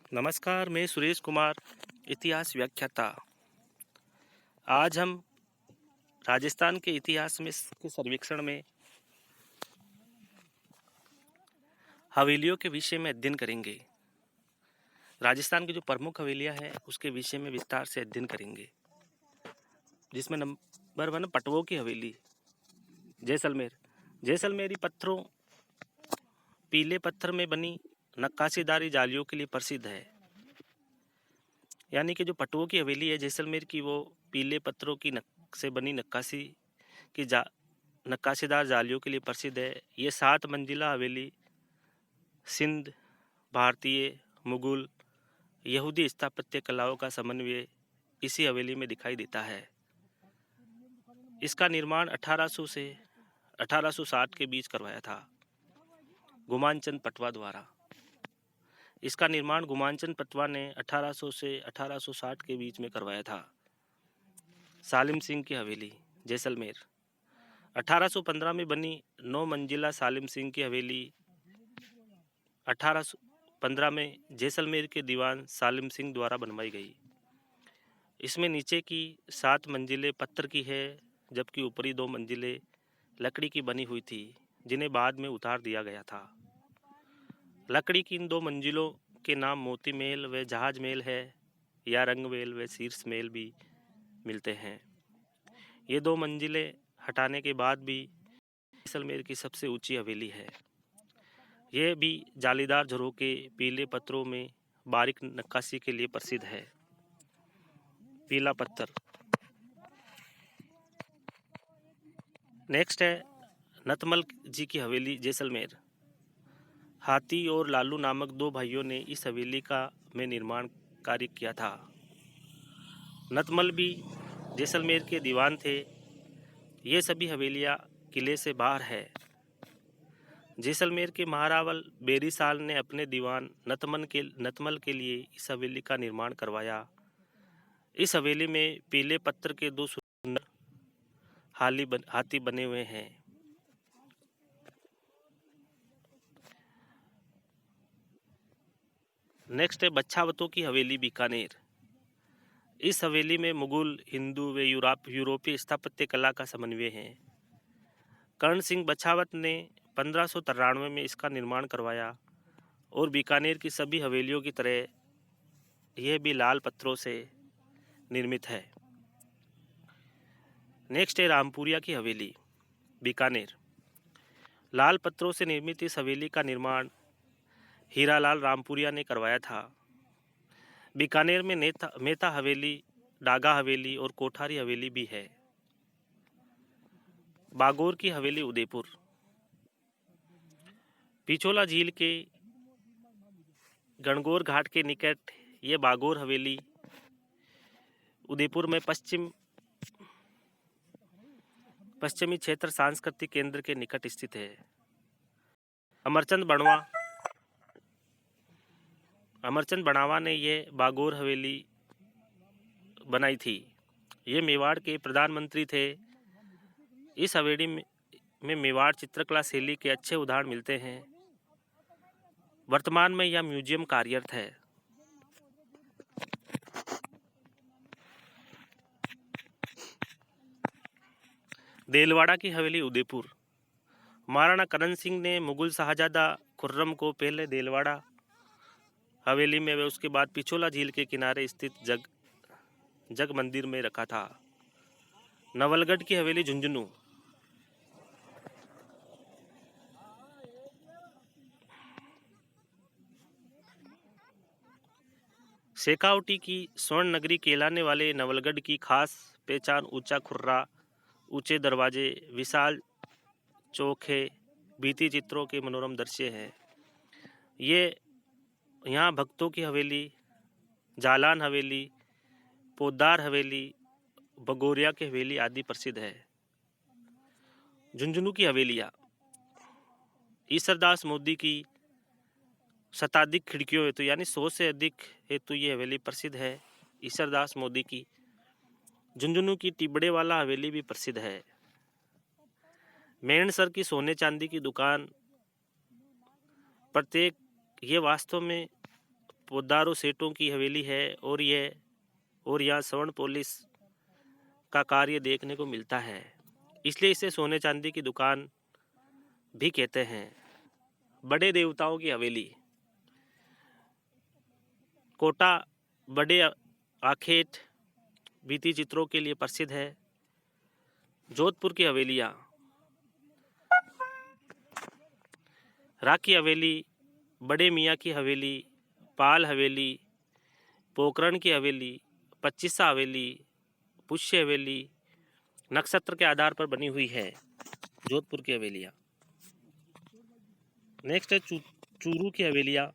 नमस्कार, मैं सुरेश कुमार, इतिहास व्याख्याता। आज हम राजस्थान के इतिहास में के सर्वेक्षण में हवेलियों के विषय में अध्ययन करेंगे। राजस्थान की जो प्रमुख हवेलियां हैं उसके विषय में विस्तार से अध्ययन करेंगे, जिसमें नंबर 1 पटवों की हवेली, जैसलमेर। जैसलमेरी पत्थरों पीले पत्थर में बनी नक्काशीदारी जालियों के लिए प्रसिद्ध है। यानी कि जो पटवों की हवेली है जैसलमेर की, वो पीले पत्थरों की से बनी नक्काशी की नक्काशीदार जालियों के लिए प्रसिद्ध है। ये 7 मंजिला हवेली सिंध, भारतीय, मुगल, यहूदी स्थापत्य कलाओं का समन्वय इसी हवेली में दिखाई देता है। इसका निर्माण 1800 से 1860 के बीच करवाया था गुमानचंद पटवा द्वारा। इसका निर्माण गुमानचंद पटवा ने 1800 से 1860 के बीच में करवाया था। सालिम सिंह की हवेली, जैसलमेर। 1815 में बनी 9 मंजिला सालिम सिंह की हवेली 1815 में जैसलमेर के दीवान सालिम सिंह द्वारा बनवाई गई। इसमें नीचे की 7 मंजिलें पत्थर की है, जबकि ऊपरी 2 मंजिलें लकड़ी की बनी हुई थी, जिन्हें बाद में उतार दिया गया था। लकड़ी की इन 2 मंजिलों के नाम मोती महल व जहाज महल है, या रंग महल व शीर्ष महल भी मिलते हैं। ये 2 मंजिलें हटाने के बाद भी जैसलमेर की सबसे ऊंची हवेली है। यह भी जालीदार झरोखे, पीले पत्थरों में बारीक नक्काशी के लिए प्रसिद्ध है। पीला पत्थर। नेक्स्ट है नतमल जी की हवेली, जैसलमेर। हाथी और लालू नामक 2 भाइयों ने इस हवेली का में निर्माण कार्य किया था। नतमल भी जैसलमेर के दीवान थे। ये सभी हवेलियां किले से बाहर है। जैसलमेर के महारावल बेरीसाल ने अपने दीवान नतमल के लिए इस हवेली का निर्माण करवाया। इस हवेली में पीले पत्थर के 2 सुंदर हाथी बने हुए हैं। नेक्स्ट है बच्छावतों की हवेली, बीकानेर। इस हवेली में मुगल, हिंदू व यूरोपीय स्थापत्य कला का समन्वय है। कर्ण सिंह बच्छावत ने 1593 में इसका निर्माण करवाया और बीकानेर की सभी हवेलियों की तरह यह भी लाल पत्थरों से निर्मित है। नेक्स्ट है रामपुरिया की हवेली, बीकानेर। लाल पत्थरों से निर्मित इस हवेली का निर्माण हीरालाल रामपुरिया ने करवाया था। बीकानेर में मेहता हवेली, डागा हवेली और कोठारी हवेली भी है। बागोर की हवेली, उदयपुर। पिछोला झील के गणगौर घाट के निकट ये बागोर हवेली उदयपुर में पश्चिमी क्षेत्र सांस्कृतिक केंद्र के निकट स्थित है। अमरचंद बढ़ावा ने यह बागोर हवेली बनाई थी। ये मेवाड़ के प्रधानमंत्री थे। इस हवेली में मेवाड़ चित्रकला शैली के अच्छे उदाहरण मिलते हैं। वर्तमान में यह म्यूजियम कार्यरत है। देलवाड़ा की हवेली, उदयपुर। महाराणा करण सिंह ने मुगल शाहजादा खुर्रम को पहले देलवाड़ा हवेली में व उसके बाद पिछोला झील के किनारे स्थित जग मंदिर में रखा था। नवलगढ़ की हवेली, झुंझुनू। शेखावटी की स्वर्ण नगरी कहलाने वाले नवलगढ़ की खास पहचान ऊंचा खुर्रा, ऊंचे दरवाजे, विशाल चौखे, भित्ति चित्रों के मनोरम दृश्य है। ये यहाँ भक्तों की हवेली, जालान हवेली, पोदार हवेली, बगोरिया की हवेली आदि प्रसिद्ध है। झुंझुनू की हवेलियाँ। ईसरदास मोदी की शताधिक खिड़कियों हेतु यानी 100 से अधिक हेतु ये हवेली प्रसिद्ध है। ईसरदास मोदी की। झुंझुनू की टिबड़े वाला हवेली भी प्रसिद्ध है। मेणसर की सोने चांदी की दुकान। प्रत्येक ये वास्तव में पोद्दारों सेठों की हवेली है और यहाँ स्वर्ण पॉलिश का कार्य देखने को मिलता है, इसलिए इसे सोने चांदी की दुकान भी कहते हैं। बड़े देवताओं की हवेली कोटा बड़े आखेट भित्ति चित्रों के लिए प्रसिद्ध है। जोधपुर की हवेलियाँ राखी हवेली, बड़े मियाँ की हवेली, पाल हवेली, पोखरण की हवेली, पच्चीसा हवेली, पुष्य हवेली नक्षत्र के आधार पर बनी हुई है जोधपुर की हवेलियाँ। नेक्स्ट है चूरू की हवेलियाँ,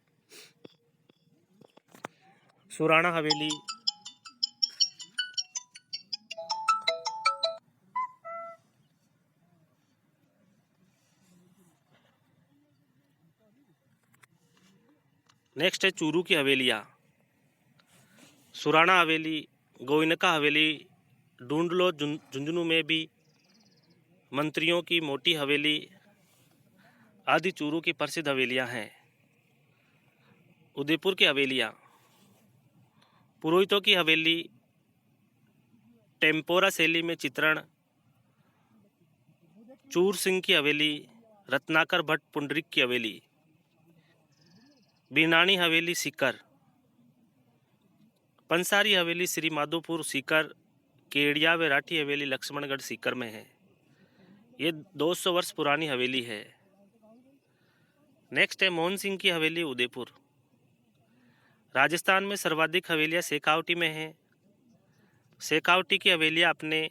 सुराणा हवेली, नेक्स्ट है चूरू की हवेलियाँ, सुराणा हवेली, गोविनका हवेली, ढूंढलो झुंझुनू में भी मंत्रियों की मोटी हवेली आदि चूरू की प्रसिद्ध हवेलियाँ हैं। उदयपुर की हवेलियाँ, पुरोहितों की हवेली, टेम्पोरा शैली में चित्रण, चूर सिंह की हवेली, रत्नाकर भट्ट पुंडरिक की हवेली, बीनानी हवेली सीकर, पंसारी हवेली श्री माधोपुर सीकर, केड़िया व राठी हवेली लक्ष्मणगढ़ सीकर में है। ये 200 वर्ष पुरानी हवेली है। नेक्स्ट है मोहन सिंह की हवेली उदयपुर। राजस्थान में सर्वाधिक हवेलियाँ शेखावटी में हैं। शेखावटी की हवेलियाँ अपने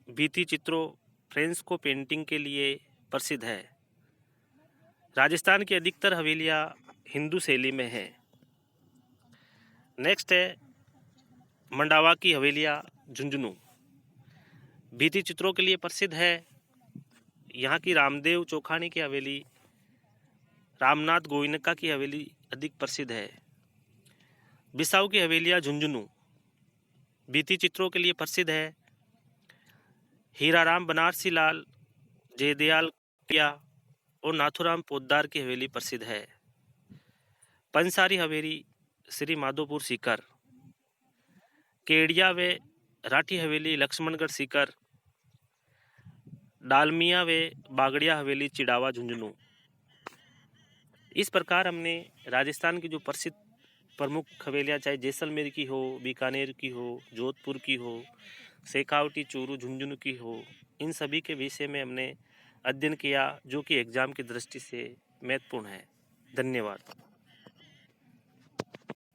भित्ति चित्रों, फ्रेस्को पेंटिंग के लिए प्रसिद्ध है। राजस्थान की अधिकतर हवेलियाँ हिंदू शैली में हैं। नेक्स्ट है मंडावा की हवेलियाँ झुंझुनू, भित्ति चित्रों के लिए प्रसिद्ध है। यहाँ की रामदेव चौखानी की हवेली, रामनाथ गोविनका की हवेली अधिक प्रसिद्ध है। बिसाऊ की हवेलियाँ झुंझुनू भित्ति चित्रों के लिए प्रसिद्ध है। हीराराम बनारसी लाल, जयदयाल किया और नाथुराम पोद्दार की हवेली प्रसिद्ध है। पंसारी हवेली श्री माधोपुर सीकर, केड़िया व राठी हवेली लक्ष्मणगढ़ सीकर, डालमिया व बागड़िया हवेली चिड़ावा झुंझुनू। इस प्रकार हमने राजस्थान की जो प्रसिद्ध प्रमुख हवेलियाँ, चाहे जैसलमेर की हो, बीकानेर की हो, जोधपुर की हो, शेखावटी, चूरू, झुंझुनू की हो, इन सभी के विषय में हमने अध्ययन किया, जो कि एग्जाम की दृष्टि से महत्वपूर्ण है। धन्यवाद।